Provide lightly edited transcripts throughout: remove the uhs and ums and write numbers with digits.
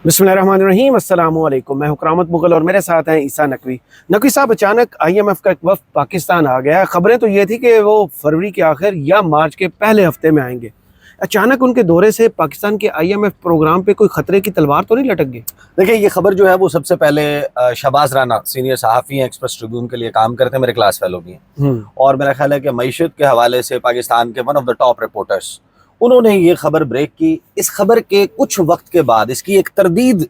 बिस्मिल्लाहिर्रहमानिर्रहीम, अस्सलाम वालेकुम। मैं हूं करामत मुगल और मेरे साथ हैं ईसा नकवी। नकवी साहब, अचानक IMF का एक वफ़द पाकिस्तान आ गया। खबरें तो ये थी कि वो फरवरी के आखिर या मार्च के पहले हफ्ते में आएंगे। अचानक उनके दौरे से पाकिस्तान के IMF प्रोग्राम पे कोई खतरे की तलवार तो नहीं लटक गई? देखिए, ये खबर जो है वो सबसे पहले शहबाज राना सीनियर सहाफ़ी हैं, एक्सप्रेस ट्रिब्यून के लिए काम करते हैं, मेरे क्लास फेलो भी हैं, और मेरा ख्याल है कि मईशत के हवाले से पाकिस्तान के one of the top reporters, उन्होंने ये खबर ब्रेक की। इस खबर के कुछ वक्त के बाद इसकी एक तरदीद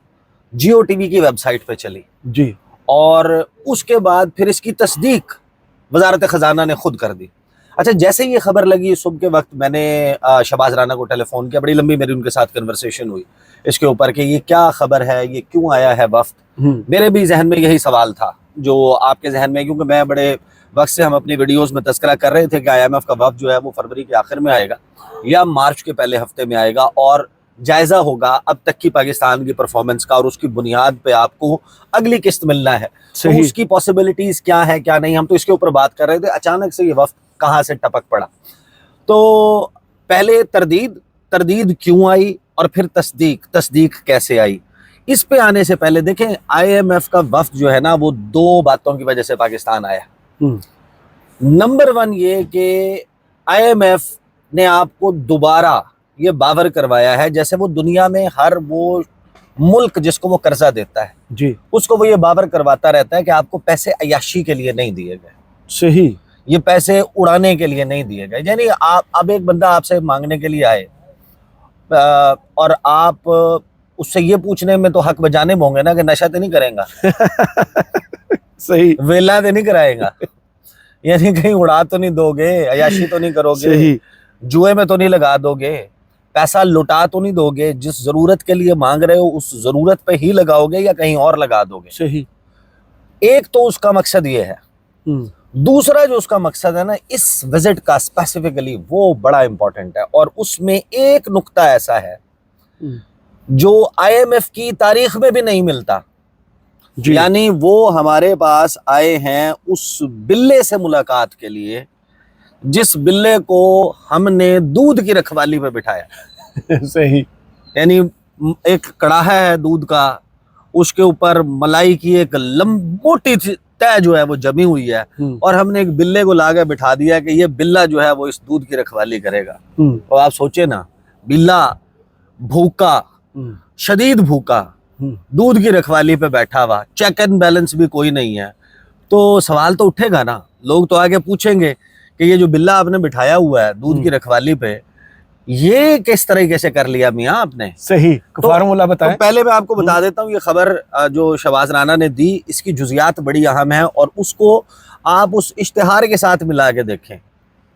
जियो टीवी की वेबसाइट पे चली जी। और उसके बाद फिर इसकी तस्दीक वजारत ख़जाना ने खुद कर दी। अच्छा, जैसे ये खबर लगी सुबह के वक्त मैंने शहबाज राना को टेलीफोन किया। बड़ी लंबी मेरी उनके साथ कन्वर्सेशन हुई इसके ऊपर कि ये क्या खबर है, ये क्यों आया है वफ्द। मेरे भी जहन में यही सवाल था जो आपके जहन में, क्योंकि मैं बड़े वक्त से हम अपनी वीडियोस में तस्करा कर रहे थे कि IMF का वफ्द जो है वो फरवरी के आखिर में आएगा या मार्च के पहले हफ्ते में आएगा और जायज़ा होगा अब तक की पाकिस्तान की परफॉर्मेंस का, और उसकी बुनियाद पे आपको अगली किस्त मिलना है, तो उसकी पॉसिबिलिटीज़ क्या है क्या नहीं, हम तो इसके ऊपर बात कर रहे थे। अचानक से ये वफ्द कहाँ से टपक पड़ा। तो पहले तरदीद क्यों आई और फिर तस्दीक कैसे आई, इस पे आने से पहले देखें IMF का वफ्द जो है ना वो दो बातों की वजह से पाकिस्तान आया। नंबर वन ये कि IMF ने आपको दोबारा ये बावर करवाया है, जैसे वो दुनिया में हर वो मुल्क जिसको वो कर्जा देता है जी, उसको वो ये बावर करवाता रहता है कि आपको पैसे अय्याशी के लिए नहीं दिए गए, सही, ये पैसे उड़ाने के लिए नहीं दिए गए। यानी आप अब एक बंदा आपसे मांगने के लिए आए और आप उससे ये पूछने में तो हक बजाने होंगे ना कि नशा तो नहीं करेगा सही, वेला तो नहीं कराएगा, यानी कहीं उड़ा तो नहीं दोगे, अय्याशी तो नहीं करोगे, जुए में तो नहीं लगा दोगे, पैसा लुटा तो नहीं दोगे, जिस जरूरत के लिए मांग रहे हो उस जरूरत पे ही लगाओगे या कहीं और लगा दोगे। सही। एक तो उसका मकसद ये है। दूसरा जो उसका मकसद है ना इस विजिट का स्पेसिफिकली, वो बड़ा इंपॉर्टेंट है और उसमें एक नुक्ता ऐसा है जो IMF की तारीख में भी नहीं मिलता। यानी वो हमारे पास आए हैं उस बिल्ले से मुलाकात के लिए जिस बिल्ले को हमने दूध की रखवाली पे बिठाया सही। यानी एक कड़ाहा है दूध का, उसके ऊपर मलाई की एक मोटी तय जो है वो जमी हुई है और हमने एक बिल्ले को लाके बिठा दिया कि ये बिल्ला जो है वो इस दूध की रखवाली करेगा। और आप सोचे ना, बिल्ला भूखा, शदीद भूखा, दूध की रखवाली पे बैठा हुआ, चेक एंड बैलेंस भी कोई नहीं है, तो सवाल तो उठेगा ना। लोग तो आगे पूछेंगे कि ये जो बिल्ला आपने बिठाया हुआ है दूध की रखवाली पे, ये किस तरीके से कर लिया मियाँ आपने। सही, फार्मूला बताएं। तो पहले मैं आपको बता देता हूँ, ये खबर जो शहबाज राना ने दी इसकी जुजियात बड़ी अहम है और उसको आप उस इश्तिहार के साथ मिला के देखें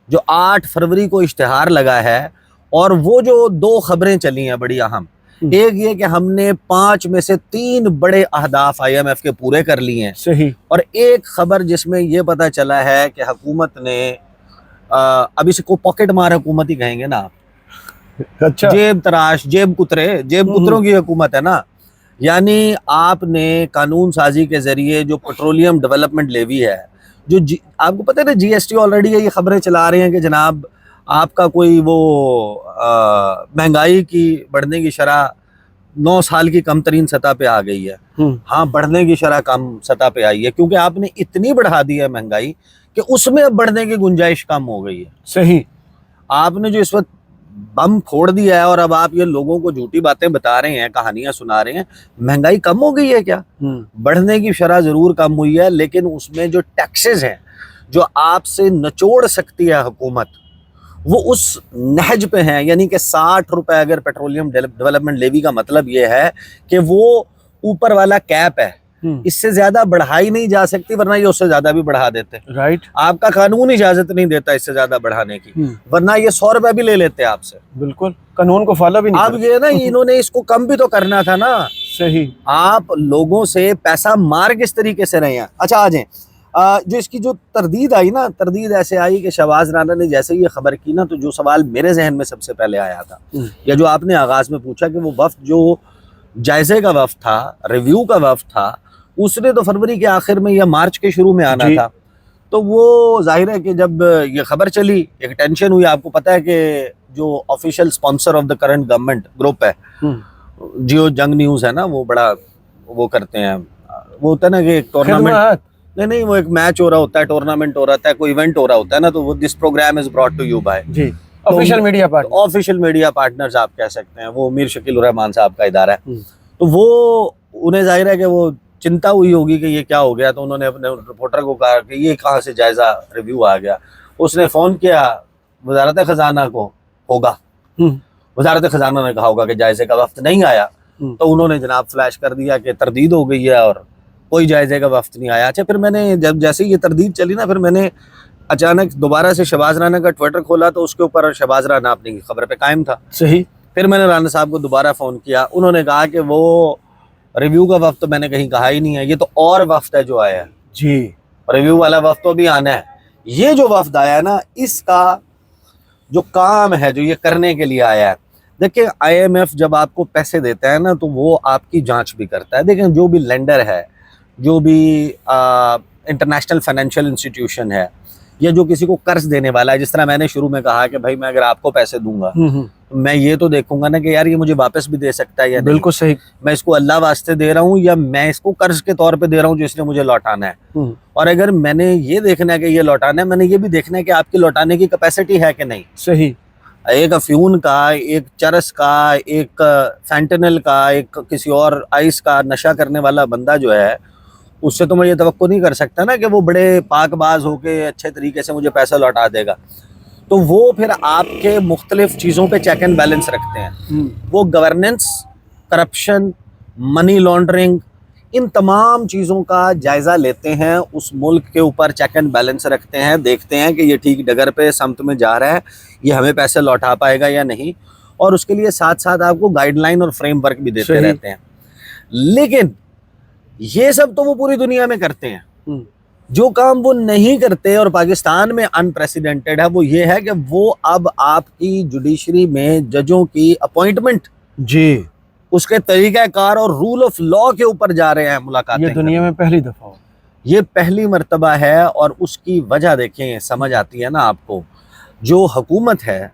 जो 8 फरवरी को इश्तिहार लगा है। और वो जो दो खबरें चली हैं बड़ी अहम, एक ये कि हमने 5 में से 3 बड़े अहदाफ IMF के पूरे कर लिए हैं, सही, और एक खबर जिसमें ये पता चला है कि हुकूमत ने अब इसको पॉकेट मार हुकूमत ही कहेंगे ना, अच्छा, जेब तराश, जेब कुतरों की हुकूमत है ना। यानी आपने कानून साजी के जरिए जो पेट्रोलियम डेवलपमेंट लेवी है, जो आपको पता है ना GST ऑलरेडी ये खबरें चला रहे हैं कि जनाब आपका कोई वो महंगाई की बढ़ने की शरह 9 साल की कम तरीन सतह पे आ गई है। हाँ, बढ़ने की शरह कम सतह पे आई है क्योंकि आपने इतनी बढ़ा दी है महंगाई कि उसमें अब बढ़ने की गुंजाइश कम हो गई है। सही, आपने जो इस वक्त बम फोड़ दिया है और अब आप ये लोगों को झूठी बातें बता रहे हैं, कहानियां सुना रहे हैं, महंगाई कम हो गई है क्या? बढ़ने की शरह जरूर कम हुई है, लेकिन उसमें जो टैक्सेस हैं जो आपसे निचोड़ सकती है हुकूमत, वो उस नहज पे हैं। यानी कि 60 रुपए अगर पेट्रोलियम डेवलपमेंट लेवी का मतलब ये है कि वो ऊपर वाला कैप है, इससे ज्यादा बढ़ाई नहीं जा सकती, वरना ये उससे ज्यादा भी बढ़ा देते। राइट, आपका कानून इजाजत नहीं देता इससे ज्यादा बढ़ाने की, वरना ये 100 रुपए भी ले लेते आपसे। बिल्कुल, कानून को फॉलो भी नहीं अब ये ना इन्होंने इसको कम भी तो करना था ना। सही, आप लोगों से पैसा मार किस तरीके से रहे हैं। अच्छा, आ जाए जो इसकी जो तरदीद आई ना, तरदीद ऐसे आई कि शहबाज राना ने जैसे ये खबर की ना, तो जो सवाल मेरे जहन में सबसे पहले आया था, या जो आपने आगाज में पूछा कि वो वफ्द जो जायजे का वफ्द था, रिव्यू का वफ्द था, उसने तो फरवरी के आखिर में या मार्च के शुरू में आना था। तो वो जाहिर है कि जब ये खबर चली एक टेंशन हुई। आपको पता है कि जो official sponsor of the current government group है जियो जंग न्यूज़ है ना, वो बड़ा वो करते हैं, वो होता है ना कि एक टूर्नामेंट, खिदमत। नहीं वो एक मैच हो रहा होता है, टूर्नामेंट हो रहा है, कोई इवेंट हो रहा होता है ना, तो वो this programme is brought to you by G, official media part. Official media partners आप कह सकते हैं, वो मीर शकील रहमान साहब का इदारा है। हम्म। तो वो उन्हें जाहिर है कि वो चिंता हुई होगी कि ये क्या हो गया, तो उन्होंने अपने रिपोर्टर को कहा कि ये कहाँ से जायजा रिव्यू आ गया। उसने फ़ोन किया वजारत ख़जाना को, होगा वजारत ख़जाना ने कहा होगा कि जायजे का वक्त नहीं आया, तो उन्होंने जनाब फ्लैश कर दिया कि तरदीद हो गई है और कोई जायजे का वक्त नहीं आया। अच्छा, फिर मैंने जब जैसे ही ये तरदीद चली ना, फिर मैंने अचानक दोबारा से शहबाज राना का ट्विटर खोला, तो उसके ऊपर शहबाज राना अपनी खबर पे कायम था। सही। फिर मैंने राना साहब को दोबारा फ़ोन किया, उन्होंने कहा कि वो रिव्यू का वक्त तो मैंने कहीं कहा ही नहीं है, ये तो और वक्त है जो आया है जी, रिव्यू वाला वक्त तो भी आना है। ये जो वफ्द आया ना, इसका जो काम है, जो ये करने के लिए आया है, देखिए IMF जब आपको पैसे देता है ना, तो वो आपकी जांच भी करता है। देखें, जो भी लेंडर है, जो भी इंटरनेशनल फाइनेंशियल इंस्टीट्यूशन है, या जो किसी को कर्ज देने वाला है, जिस तरह मैंने शुरू में कहा कि भाई मैं अगर आपको पैसे दूंगा तो मैं ये तो देखूंगा ना कि यार ये मुझे वापस भी दे सकता है या नहीं। बिल्कुल सही। मैं इसको अल्लाह वास्ते दे रहा हूँ या मैं इसको कर्ज के तौर पे दे रहा हूँ जो इसने मुझे लौटाना है। और अगर मैंने ये देखना है कि ये लौटाना है, मैंने ये भी देखना है कि आपकी लौटाने की कैपेसिटी है कि नहीं। सही। एक अफ्यून का, एक चरस का, एक फैंटेनल का, एक किसी और आइस का नशा करने वाला बंदा जो है, उससे तो मैं ये तवक्को नहीं कर सकता ना कि वो बड़े पाकबाज होके अच्छे तरीके से मुझे पैसा लौटा देगा। तो वो फिर आपके मुख्तलिफ चीज़ों पे चेक एंड बैलेंस रखते हैं। वो गवर्नेंस, करप्शन, मनी लॉन्ड्रिंग, इन तमाम चीज़ों का जायज़ा लेते हैं, उस मुल्क के ऊपर चेक एंड बैलेंस रखते हैं, देखते हैं कि ये ठीक डगर पे समत में जा रहा है, ये हमें पैसे लौटा पाएगा या नहीं, और उसके लिए साथ साथ आपको गाइडलाइन और फ्रेमवर्क भी देते रहते हैं। लेकिन ये सब तो वो पूरी दुनिया में करते हैं। जो काम वो नहीं करते और पाकिस्तान में अनप्रेसिडेंटेड है, वो ये है कि वो अब आपकी जुडिशरी में जजों की अपॉइंटमेंट जी, उसके तरीक़ाकार और रूल ऑफ लॉ के ऊपर जा रहे हैं मुलाकात। ये दुनिया में पहली दफा हो, ये पहली मर्तबा है। और उसकी वजह देखें, समझ आती है ना आपको। जो हुकूमत है,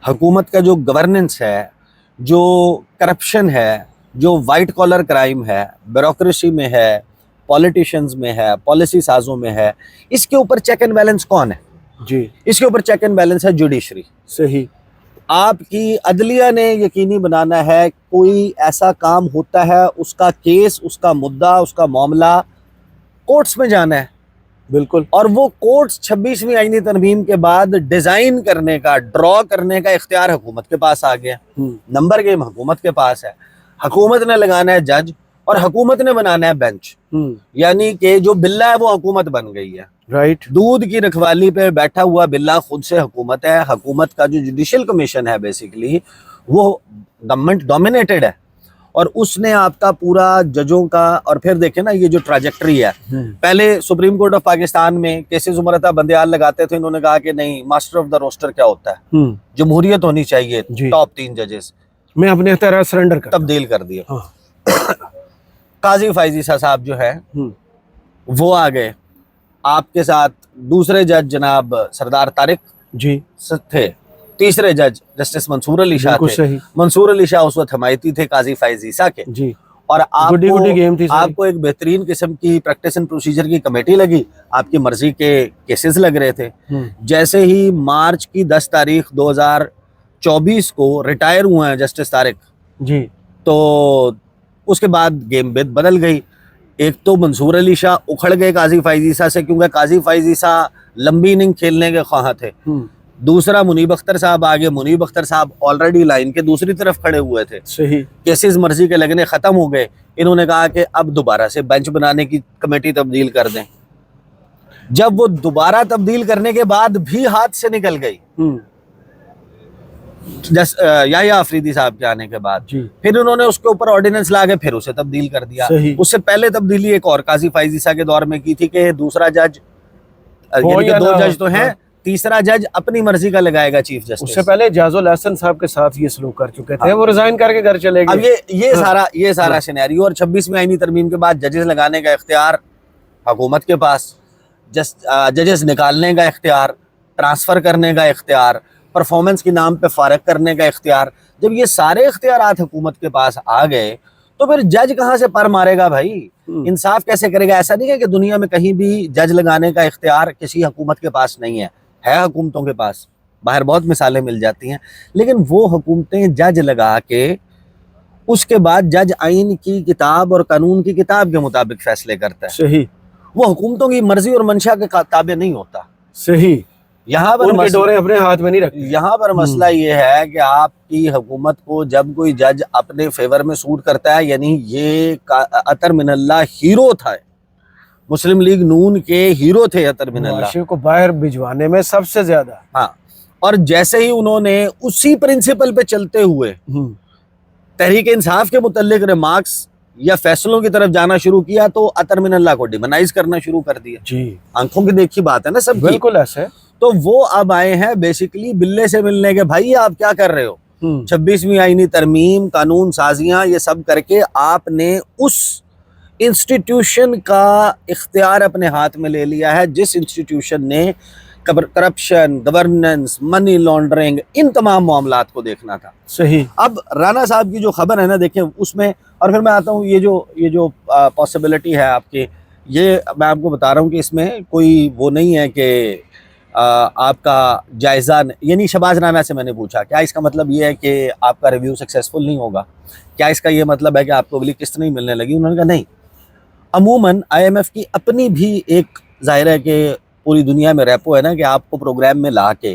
हुकूमत का जो गवर्नेंस है, जो करप्शन है, जो वाइट कॉलर क्राइम है, ब्यूरोक्रेसी में है, पॉलिटिशियंस में है, पॉलिसी साजों में है, इसके ऊपर चेक एंड बैलेंस कौन है? जी, इसके ऊपर चेक एंड बैलेंस है जुडिशरी। सही। आपकी अदलिया ने यकीनी बनाना है कोई ऐसा काम होता है, उसका केस, उसका मुद्दा, उसका मामला कोर्ट्स में जाना है। बिल्कुल। और वो कोर्ट्स 26वीं आईनी तरमीम के बाद डिज़ाइन करने का, ड्रॉ करने का इख्तियार हुकूमत के पास आ गया। नंबर गेम हुकूमत के पास है। हुकूमत ने लगाना है जज और हुकूमत ने बनाना है बेंच। यानी कि जो बिल्ला है वो हुकूमत बन गई है। राइट। दूध की रखवाली पे बैठा हुआ बिल्ला खुद से हुकूमत है। हुकूमत का जो जुडिशल कमीशन है बेसिकली वो गवर्नमेंट डोमिनेटेड है, और उसने आपका पूरा जजों का, और फिर देखें ना ये जो ट्रैजेक्टरी है, पहले सुप्रीम कोर्ट ऑफ पाकिस्तान में केसेस उमरता बंदियाल लगाते थे, इन्होंने कहा कि नहीं, मास्टर ऑफ द रोस्टर क्या होता है, जमहूरियत होनी चाहिए, टॉप 3 जजेस, मैं अपने इख्तियार सरेंडर कर तब्दील कर दिए। काजी फैज ईसा साहब जो है वो आ गए, आपके साथ दूसरे जज जनाब सरदार तारिक जी थे, तीसरे जज जस्टिस मंसूर अली शाह थे। मंसूर अली शाह उस वक्त हमायती थे काजी फैज ईसा के जी। और आपको एक बेहतरीन किस्म की प्रैक्टिस एंड प्रोसीजर की कमेटी लगी, आपकी मर्जी के केसेस लग रहे थे। जैसे ही मार्च की 10 तारीख 2024 को रिटायर हुए हैं जस्टिस तारिक जी, तो उसके बाद गेम बदल गई। एक तो मंसूर अली शाह उखड़ गए काजी फैज ईसा से, क्योंकि काजी फैज ईसा लंबी इनिंग खेलने के ख्वाह थे। दूसरा मुनीब अख्तर साहब आगे, मुनीब अख्तर साहब ऑलरेडी लाइन के दूसरी तरफ खड़े हुए थे। सही। केसेस मर्जी के लगने खत्म हो गए। इन्होंने कहा कि अब दोबारा से बेंच बनाने की कमेटी तब्दील कर दें। जब वो दोबारा तब्दील करने के बाद भी हाथ से निकल गई, या आफरीदी साहब के आने के बाद, फिर उन्होंने उसके ऊपर ऑर्डिनेंस ला के फिर उसे तब्दील कर दिया। उससे पहले तब्दीली एक और काजी फैज ईसा के दौर में की थी कि दूसरा जज, यानी कि 2 जज तो हैं, तीसरा जज अपनी मर्जी का लगाएगा चीफ जस्टिस। उससे पहले जाजुल हसन साहब के साथ ये सलूक कर चुके थे, वो रिजाइन करके घर चले गए। अब ये सारा सिनेरियो, और 26वीं आईनी तरमीम के बाद जजेस लगाने का इख्तियार हुकूमत के पास, जजेस निकालने का इख्तियार, ट्रांसफर करने का इख्तियार, परफॉर्मेंस के नाम पे फारग करने का इख्तियार, जब ये सारे इख्तियारात हुकूमत के पास आ गए तो फिर जज कहाँ से पर मारेगा भाई, इंसाफ कैसे करेगा? ऐसा नहीं है कि दुनिया में कहीं भी जज लगाने का इख्तियार किसी हुकूमत के पास नहीं है हुकूमतों के पास, बाहर बहुत मिसालें मिल जाती हैं, लेकिन वो हुकूमतें जज लगा के उसके बाद जज आइन की किताब और कानून की किताब के मुताबिक फैसले करता है। सही, वो हुकूमतों की मर्जी और मंशा के ताबे नहीं होता। सही, यहाँ पर उनके डोरे अपने हाथ में नहीं रखते। यहाँ पर मसला ये है कि आपकी हुकूमत को जब कोई जज अपने फेवर में सूट करता है, यानी ये अतर मिनल्ला हीरो था, मुस्लिम लीग नून के हीरो थे अतर मिनल्ला, मुआशरे को बाहर भिजवाने में सबसे ज्यादा। हाँ, और जैसे ही उन्होंने उसी प्रिंसिपल पे चलते हुए तहरीक इंसाफ के मुतल्लिक रिमार्क्स या फैसलों की तरफ जाना शुरू किया तो अतर मिनल्ला को डिमोनाइज करना शुरू कर दिया। जी, आंखों की देखी बात है ना सब, बिल्कुल ऐसे। तो वो अब आए हैं बेसिकली बिल्ले से मिलने के, भाई आप क्या कर रहे हो? 26वीं आईनी तरमीम, कानून साजियां, ये सब करके आपने उस इंस्टीट्यूशन का इख्तियार अपने हाथ में ले लिया है जिस इंस्टीट्यूशन ने करप्शन, गवर्नेंस, मनी लॉन्ड्रिंग, इन तमाम मामलात को देखना था। सही। अब राना साहब की जो खबर है ना, देखें उसमें, और फिर मैं आता हूँ ये जो पॉसिबिलिटी है आपके, ये मैं आपको बता रहा हूँ कि इसमें कोई वो नहीं है कि आपका जायज़ा, यानी शहबाज राना से मैंने पूछा क्या इसका मतलब ये है कि आपका रिव्यू सक्सेसफुल नहीं होगा, क्या इसका ये मतलब है कि आपको अगली किस्त नहीं मिलने लगी? उन्होंने कहा नहीं, अमूमन IMF की अपनी भी एक ज़ाहिर है कि पूरी दुनिया में रेपो है ना कि आपको प्रोग्राम में ला के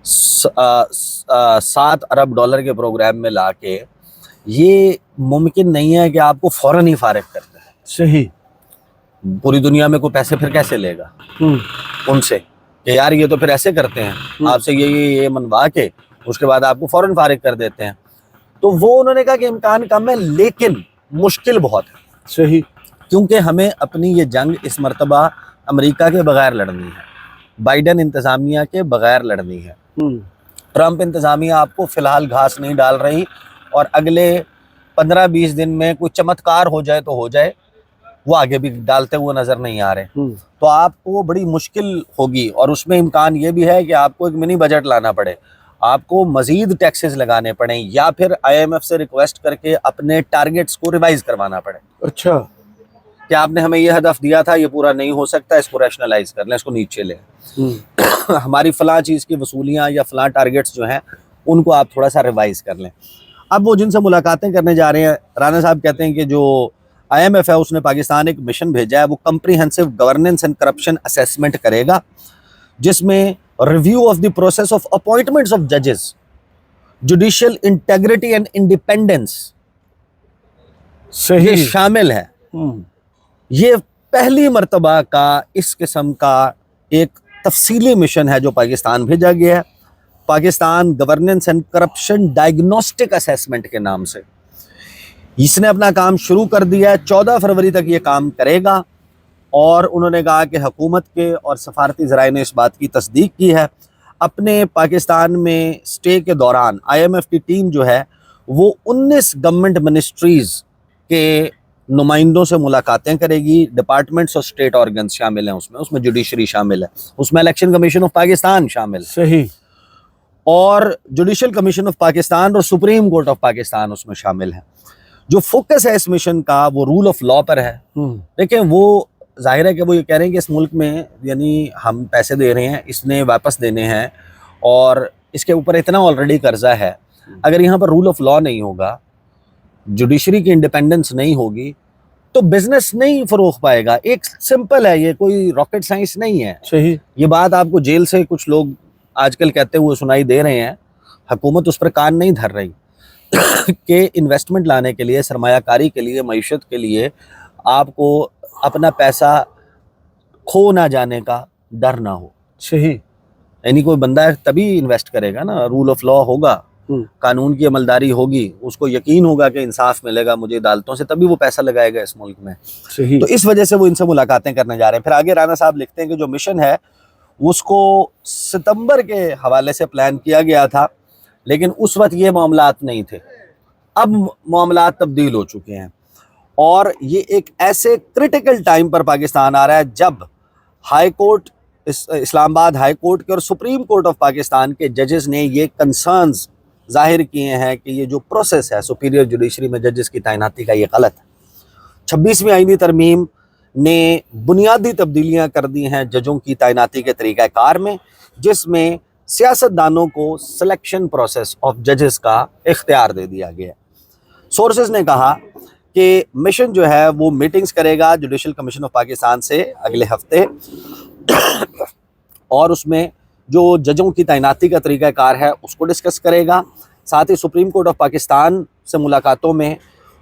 7 अरब डॉलर के प्रोग्राम में ला के ये मुमकिन नहीं है कि आपको फ़ौरन ही फारिग करता है। सही। पूरी दुनिया में कोई पैसे फिर कैसे लेगा उनसे कि यार ये तो फिर ऐसे करते हैं, आपसे ये मनवा के उसके बाद आपको फ़ौरन फारिग कर देते हैं। तो वो उन्होंने कहा कि इम्कान कम है लेकिन मुश्किल बहुत है। सही। क्योंकि हमें अपनी ये जंग इस मर्तबा अमेरिका के बगैर लड़नी है, बाइडन इंतज़ामिया के बगैर लड़नी है। ट्रंप इंतज़ामिया आपको फ़िलहाल घास नहीं डाल रही, और अगले 15-20 दिन में कोई चमत्कार हो जाए तो हो जाए, वो आगे भी डालते हुए नज़र नहीं आ रहे। तो आपको बड़ी मुश्किल होगी, और उसमें इम्कान ये भी है कि आपको एक मिनी बजट लाना पड़े, आपको मज़ीद टैक्सेस लगाने पड़े, या फिर IMF से रिक्वेस्ट करके अपने टारगेट्स को रिवाइज़ करवाना पड़े। अच्छा, कि आपने हमें ये हदफ दिया था, ये पूरा नहीं हो सकता, इसको रैशनलाइज कर लें, इसको नीचे लें। हमारी फ़लाँ चीज़ की वसूलियाँ या फ़लाँ टारगेट्स जो हैं उनको आप थोड़ा सा रिवाइज़ कर लें। अब वो जिनसे मुलाकातें करने जा रहे हैं, राना साहब कहते हैं कि जो IMF है उसने पाकिस्तान एक मिशन भेजा है, वो comprehensive governance and corruption assessment करेगा, जिसमें review of the process of appointments of जजेस, जुडिशियल इंटेग्रिटी एंड इंडिपेंडेंस सही, ये शामिल है। ये पहली मर्तबा का इस किस्म का एक तफसीली मिशन है जो पाकिस्तान भेजा गया है, Pakistan governance and corruption diagnostic assessment के नाम से। इसने अपना काम शुरू कर दिया है, 14 फरवरी तक ये काम करेगा, और उन्होंने कहा कि हुकूमत के और सफारती ज़राए ने इस बात की तस्दीक की है। अपने पाकिस्तान में स्टे के दौरान IMF की टीम जो है वो 19 गवर्नमेंट मिनिस्ट्रीज़ के नुमाइंदों से मुलाकातें करेगी। डिपार्टमेंट्स और स्टेट ऑर्गन्स शामिल हैं उसमें जुडिशरी शामिल है, उसमें इलेक्शन कमीशन ऑफ पाकिस्तान शामिल है, सही, और जुडिशल कमीशन ऑफ पाकिस्तान और सुप्रीम कोर्ट ऑफ पाकिस्तान उसमें शामिल है। जो फोकस है इस मिशन का वो रूल ऑफ लॉ पर है। देखें, वो जाहिर है कि वो ये कह रहे हैं कि इस मुल्क में यानी हम पैसे दे रहे हैं, इसने वापस देने हैं, और इसके ऊपर इतना ऑलरेडी कर्जा है। अगर यहाँ पर रूल ऑफ लॉ नहीं होगा, जुडिशरी की इंडिपेंडेंस नहीं होगी, तो बिजनेस नहीं फरोख पाएगा। एक सिंपल है, ये कोई रॉकेट साइंस नहीं है। सही। ये बात आपको जेल से कुछ लोग आजकल कहते हुए सुनाई दे रहे हैं, हुकूमत उस पर कान नहीं धर रही कि इन्वेस्टमेंट लाने के लिए, सरमायाकारी के लिए, मईशत के लिए आपको अपना पैसा खो ना जाने का डर ना हो। सही। यानी कोई बंदा है तभी इन्वेस्ट करेगा ना, रूल ऑफ लॉ होगा, कानून की अमलदारी होगी, उसको यकीन होगा कि इंसाफ मिलेगा मुझे अदालतों से, तभी वो पैसा लगाएगा इस मुल्क में। सही। तो इस वजह से वो इनसे मुलाकातें करने जा रहे हैं। फिर आगे राना साहब लिखते हैं कि जो मिशन है उसको सितंबर के हवाले से प्लान किया गया था, लेकिन उस वक्त ये मामलात नहीं थे, अब मामलात तब्दील हो चुके हैं, और ये एक ऐसे क्रिटिकल टाइम पर पाकिस्तान आ रहा है जब हाई कोर्ट اسلام آباد ہائی کورٹ کے اور سپریم کورٹ آف پاکستان کے ججز نے یہ کنسرنز ظاہر کیے ہیں کہ یہ جو پروسیس ہے سپیریئر جوڈیشری میں ججز کی تعیناتی کا یہ غلط ہے۔ 26ویں آئینی ترمیم نے بنیادی تبدیلیاں کر دی ہیں ججوں کی تعیناتی کے طریقہ کار میں، جس میں سیاست دانوں کو سلیکشن پروسیس آف ججز کا اختیار دے دیا گیا ہے۔ سورسز نے کہا کہ مشن جو ہے وہ میٹنگز کرے گا جوڈیشل کمیشن آف پاکستان سے اگلے ہفتے، اور اس میں جو ججوں کی تعیناتی کا طریقہ کار ہے اس کو ڈسکس کرے گا۔ ساتھ ہی سپریم کورٹ آف پاکستان سے ملاقاتوں میں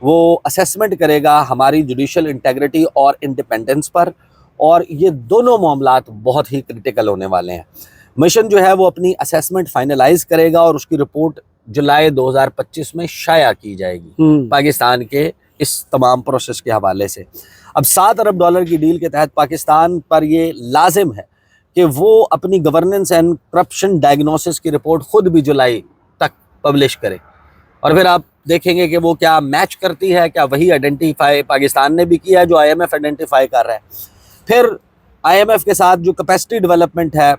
وہ اسیسمنٹ کرے گا ہماری جوڈیشل انٹیگریٹی اور انڈیپینڈنس پر، اور یہ دونوں معاملات بہت ہی کرٹیکل ہونے والے ہیں۔ مشن جو ہے وہ اپنی اسیسمنٹ فائنلائز کرے گا اور اس کی رپورٹ جولائی 2025 میں شائع کی جائے گی پاکستان کے اس تمام پروسیس کے حوالے سے۔ اب $7 ارب کی ڈیل کے تحت پاکستان پر یہ لازم ہے کہ وہ اپنی گورننس اینڈ کرپشن ڈائگنوسس کی رپورٹ خود بھی جولائی تک پبلش کرے، اور پھر آپ دیکھیں گے کہ وہ کیا میچ کرتی ہے، کیا وہی آئیڈینٹیفائی پاکستان نے بھی کیا ہے جو IMF آئیڈینٹیفائی کر رہا ہے۔ پھر IMF کے ساتھ جو کیپیسٹی ڈیولپمنٹ ہے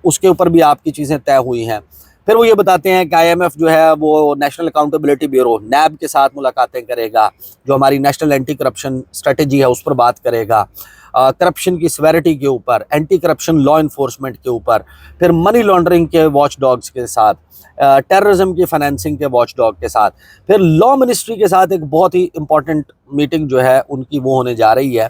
اس کے اوپر بھی آپ کی چیزیں طے ہوئی ہیں۔ پھر وہ یہ بتاتے ہیں کہ IMF جو ہے وہ نیشنل اکاؤنٹیبلٹی بیورو NAB کے ساتھ ملاقاتیں کرے گا، جو ہماری نیشنل اینٹی کرپشن اسٹریٹجی ہے اس پر بات کرے گا، کرپشن کی سیویرٹی کے اوپر، اینٹی کرپشن لا انفورسمنٹ کے اوپر، پھر منی لانڈرنگ کے واچ ڈاگز کے ساتھ، ٹیررزم کی فائنینسنگ کے واچ ڈاگ کے ساتھ، پھر لا منسٹری کے ساتھ ایک بہت ہی امپورٹنٹ میٹنگ جو ہے ان کی وہ ہونے جا رہی ہے،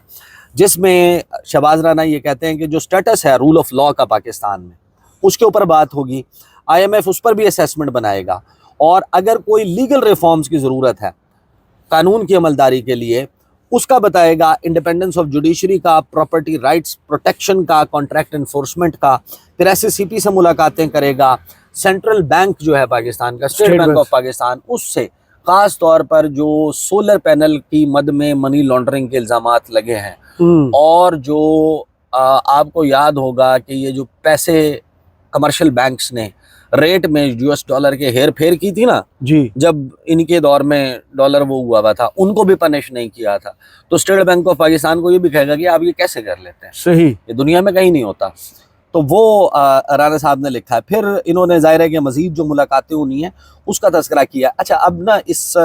جس میں شہباز رانا یہ کہتے ہیں کہ جو سٹیٹس ہے رول آف لا کا پاکستان میں اس کے اوپر بات ہوگی۔ IMF اس پر بھی اسیسمنٹ بنائے گا، اور اگر کوئی لیگل ریفارمز کی ضرورت ہے قانون کی عملداری کے لیے اس کا بتائے گا، انڈیپینڈنس آف جوڈیشری کا، پراپرٹی رائٹس پروٹیکشن کا، کانٹریکٹ انفورسمنٹ کا، پھر SCCP سے ملاقاتیں کرے گا، سینٹرل بینک جو ہے پاکستان کا، اسٹیٹ بینک آف پاکستان، اس سے خاص طور پر جو سولر پینل کی مد میں منی لانڈرنگ کے الزامات لگے ہیں، اور جو آپ کو یاد ہوگا کہ یہ جو پیسے کمرشل بینکس نے ریٹ میں US ڈالر کے ہیر پھیر کی تھی نا، جی، جب ان کے دور میں ڈالر وہ ہوا تھا، ان کو بھی پنش نہیں کیا تھا، تو اسٹیٹ بینک آف پاکستان کو یہ بھی کہے گا کہ آپ یہ کیسے کر لیتے ہیں، صحیح، یہ دنیا میں کہیں نہیں ہوتا۔ تو وہ رانا صاحب نے لکھا ہے۔ پھر انہوں نے ظاہر ہے کہ مزید جو ملاقاتیں ہونی ہیں اس کا تذکرہ کیا۔ اچھا، اب نا اس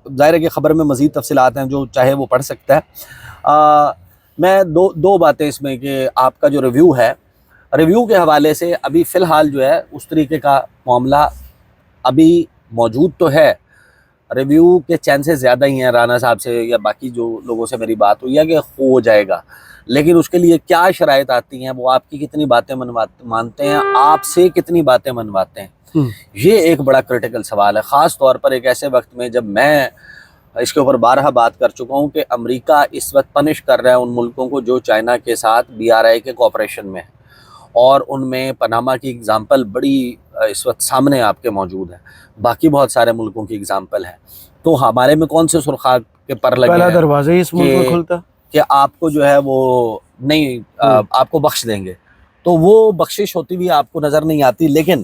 ظاہر ہے کہ خبر میں مزید تفصیلات ہیں، جو چاہے وہ پڑھ سکتا ہے۔ میں دو باتیں اس میں کہ آپ کا جو ریویو ہے، ریویو کے حوالے سے ابھی فی الحال جو ہے اس طریقے کا معاملہ ابھی موجود تو ہے، ریویو کے چانسز زیادہ ہی ہیں رانا صاحب سے یا باقی جو لوگوں سے میری بات ہوئی ہے کہ ہو جائے گا، لیکن اس کے لیے کیا شرائط آتی ہیں، وہ آپ کی کتنی باتیں مانتے ہیں، آپ سے کتنی باتیں منواتے ہیں، یہ ایک بڑا کرٹیکل سوال ہے، خاص طور پر ایک ایسے وقت میں جب میں اس کے اوپر بارہا بات کر چکا ہوں کہ امریکہ اس وقت پنش کر رہا ہے ان ملکوں کو جو چائنا کے ساتھ BRI کے کوآپریشن میں ہے، اور ان میں پاناما کی اگزامپل بڑی اس وقت سامنے آپ کے موجود ہے، باقی بہت سارے ملکوں کی اگزامپل ہے، تو ہمارے میں کون سے سرخاب کے پر لگے پہلا ہیں دروازہ ہی اس ملک میں کھلتا کہ آپ کو جو ہے وہ نہیں آپ کو بخش دیں گے، تو وہ بخشش ہوتی ہوئی آپ کو نظر نہیں آتی۔ لیکن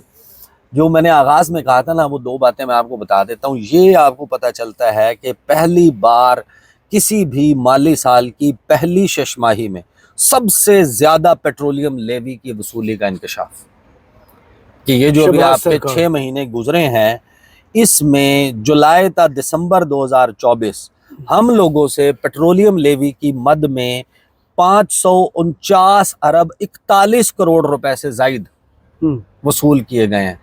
جو میں نے آغاز میں کہا تھا نا، وہ دو باتیں میں آپ کو بتا دیتا ہوں۔ یہ آپ کو پتہ چلتا ہے کہ پہلی بار کسی بھی مالی سال کی پہلی شش ماہی میں سب سے زیادہ پیٹرولیم لیوی کی وصولی کا انکشاف، کہ یہ جو ابھی آپ کے 6 مہینے گزرے ہیں، اس میں جولائی تا دسمبر 2024 ہم لوگوں سے پیٹرولیم لیوی کی مد میں 549 ارب 41 کروڑ روپے سے زائد وصول کیے گئے ہیں۔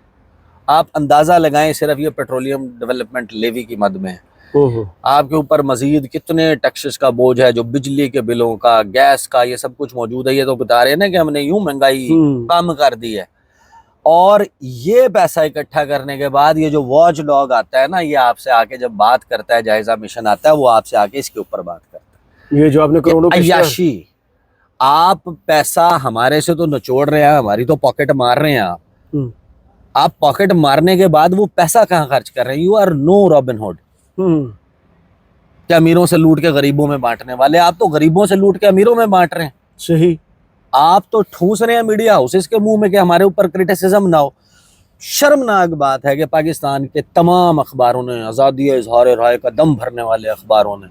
آپ اندازہ لگائیں صرف یہ پیٹرولیم ڈیولپمنٹ لیوی کی مد میں، آپ کے اوپر مزید کتنے ٹیکسز کا بوجھ ہے، جو بجلی کے بلوں کا، گیس کا، یہ سب کچھ موجود ہے۔ یہ تو بتا رہے ہیں نا کہ ہم نے یوں مہنگائی کم کر دی ہے، اور یہ پیسہ اکٹھا کرنے کے بعد یہ جو واچ ڈاگ آتا ہے نا، یہ آپ سے آ کے جب بات کرتا ہے، جائزہ مشن آتا ہے، وہ آپ سے آ کے اس کے اوپر بات کرتا ہے۔ یہ جو آپ نے کروڑوں عیاشی، آپ پیسہ ہمارے سے تو نچوڑ رہے ہیں، ہماری تو پاکٹ مار رہے ہیں آپ پاکٹ مارنے کے بعد وہ پیسہ کہاں خرچ کر رہے ہیں؟ You are no Robin Hood, کہ امیروں سے لوٹ کے غریبوں میں بانٹنے والے، آپ تو غریبوں سے لوٹ کے امیروں میں بانٹ رہے ہیں۔ صحیح، آپ تو ٹھوس رہے ہیں میڈیا ہاؤسز کے منہ میں کہ ہمارے اوپر کرٹیسزم نہ ہو۔ شرمناک بات ہے کہ پاکستان کے تمام اخباروں نے، آزادی اظہار رائے کا دم بھرنے والے اخباروں نے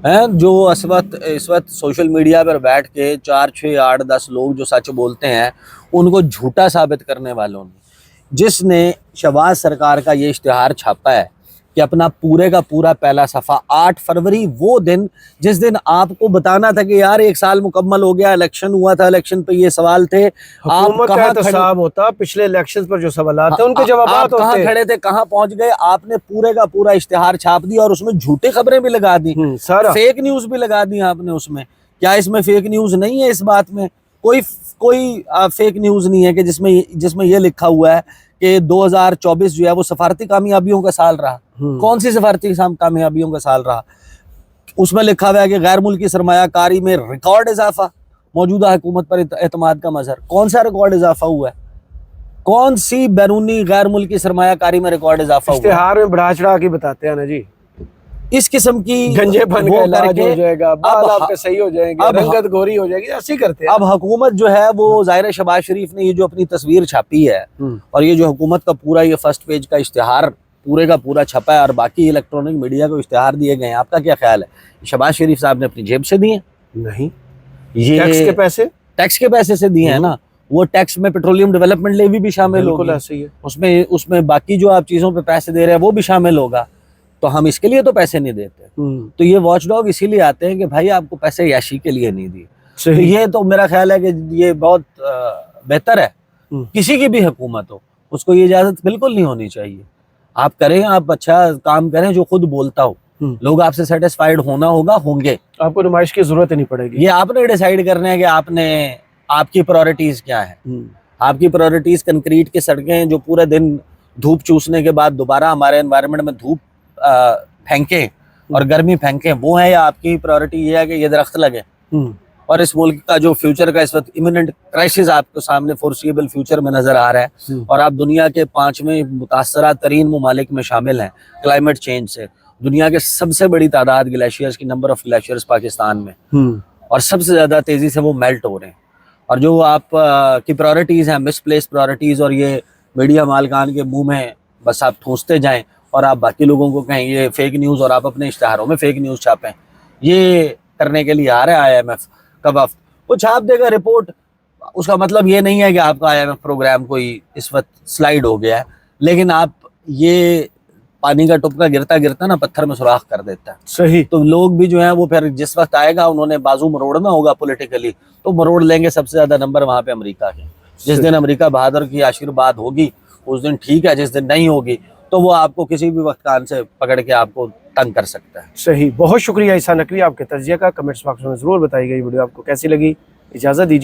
ہیں جو اس وقت سوشل میڈیا پر بیٹھ کے 4 6 8 10 لوگ جو سچ بولتے ہیں ان کو جھوٹا ثابت کرنے والوں نے، جس نے شہباز سرکار کا یہ اشتہار چھاپا ہے کہ اپنا پورے کا پورا پہلا صفحہ 8 فروری، وہ دن جس دن آپ کو بتانا تھا کہ یار 1 سال مکمل ہو گیا، الیکشن ہوا تھا، الیکشن پہ یہ سوال تھے، آپ حکومت کا کہاں احتساب ہوتا، پچھلے الیکشن پر جو سوالات تھے ان کے آپ جوابات کہاں ہوتے. کھڑے تھے، کہاں پہنچ گئے؟ آپ نے پورے کا پورا اشتہار چھاپ دیا اور اس میں جھوٹی خبریں بھی لگا دی، سارا فیک نیوز بھی لگا دی آپ نے اس میں. کیا اس میں فیک نیوز نہیں ہے؟ اس بات میں کوئی فیک نیوز نہیں ہے کہ جس میں یہ لکھا ہوا ہے کہ 2024 جو ہے وہ سفارتی کامیابیوں کا سال رہا. کون سی سفارتی کامیابیوں کا سال رہا؟ اس میں لکھا ہوا ہے کہ غیر ملکی سرمایہ کاری میں ریکارڈ اضافہ، موجودہ حکومت پر اعتماد کا مظہر. کون سا ریکارڈ اضافہ ہوا ہے؟ کون سی بیرونی غیر ملکی سرمایہ کاری میں ریکارڈ اضافہ ہوا ہے؟ اشتہار میں بڑھا چڑھا کے بتاتے ہیں نا جی، اس قسم کی گنجے پن کا علاج ہو جائے گا، بال آپ کے صحیح ہو جائیں گے، اب رنگت گوری ہو جائے گی، ایسے ہی کرتے ہیں. اب حکومت جو ہے وہ ظاہر شہباز شریف نے یہ جو اپنی تصویر چھاپی ہے اور یہ جو حکومت کا پورا یہ فرسٹ پیج کا اشتہار پورے کا پورا چھپا ہے اور باقی الیکٹرانک میڈیا کو اشتہار دیے گئے ہیں، آپ کا کیا خیال ہے؟ شہباز شریف صاحب نے اپنی جیب سے دیے؟ نہیں، یہ ٹیکس کے پیسے، ٹیکس کے پیسے سے دیے ہیں نا. وہ ٹیکس میں پیٹرولیم ڈیولپمنٹ لیوی بھی شامل بالکل ہوگی، ایسے ہی ہے. اس میں باقی جو آپ چیزوں پہ پیسے دے رہے ہیں وہ بھی شامل ہوگا. تو ہم اس کے لیے تو پیسے نہیں دیتے. تو یہ واچ ڈاگ اسی لیے آتے ہیں کہ بھائی آپ کو پیسے یاشی کے لیے نہیں دیے. تو یہ تو میرا خیال ہے کہ یہ بہت بہتر ہے. کسی کی بھی حکومت ہو اس کو یہ اجازت بالکل نہیں ہونی چاہیے. آپ کریں، آپ اچھا کام کریں جو خود بولتا ہو، لوگ آپ سے سیٹسفائیڈ ہوں گے. آپ کو نمائش کی ضرورت نہیں پڑے گی. یہ آپ نے ڈیسائیڈ کرنا ہے کہ آپ کی پرائورٹیز کیا ہیں. آپ کی پرائورٹیز کنکریٹ کی سڑکیں جو پورے دن دھوپ چوسنے کے بعد دوبارہ ہمارے انوائرمنٹ میں دھوپ پھینکیں اور گرمی پھینکیں، وہ ہے، یا آپ کی پرائورٹی یہ ہے کہ یہ درخت لگے؟ اور اس ملک کا جو فیوچر کا اس وقت ایمیننٹ کرائسس آپ کو سامنے فورسیبل فیوچر میں نظر آ رہا ہے اور آپ دنیا کے 5ویں متاثرہ ترین ممالک میں شامل ہیں کلائمیٹ چینج سے. دنیا کے سب سے بڑی تعداد گلیشیئرز کی نمبر آف گلیشیئرز پاکستان میں، اور سب سے زیادہ تیزی سے وہ میلٹ ہو رہے ہیں. اور جو آپ کی پرائورٹیز ہیں مس پلیس پرائورٹیز، اور یہ میڈیا مالکان کے منہ میں بس آپ ٹھونستے جائیں اور آپ باقی لوگوں کو کہیں یہ فیک نیوز اور آپ اپنے اشتہاروں میں فیک نیوز چھاپیں، یہ کرنے کے لیے آ رہا ہے IMF کا وفد. وہ چھاپ دے گا رپورٹ، اس کا مطلب یہ نہیں ہے کہ آپ کا IMF پروگرام کوئی اس وقت سلائیڈ ہو گیا ہے، لیکن آپ یہ پانی کا ٹپکا گرتا گرتا نا پتھر میں سوراخ کر دیتا ہے. صحیح. تو لوگ بھی جو ہیں وہ پھر جس وقت آئے گا انہوں نے بازو مروڑنا ہوگا پولیٹیکلی، تو مروڑ لیں گے. سب سے زیادہ نمبر وہاں پہ امریکہ کے. جس دن امریکہ بہادر کی آشیرواد ہوگی اس دن ٹھیک ہے، جس دن نہیں ہوگی تو وہ آپ کو کسی بھی وقت کان سے پکڑ کے آپ کو تنگ کر سکتا ہے. صحیح. بہت شکریہ عیسیٰ نقوی آپ کے تجزیہ کا. کمنٹس باکس میں ضرور بتائی گئی ویڈیو آپ کو کیسی لگی. اجازت دیجیے.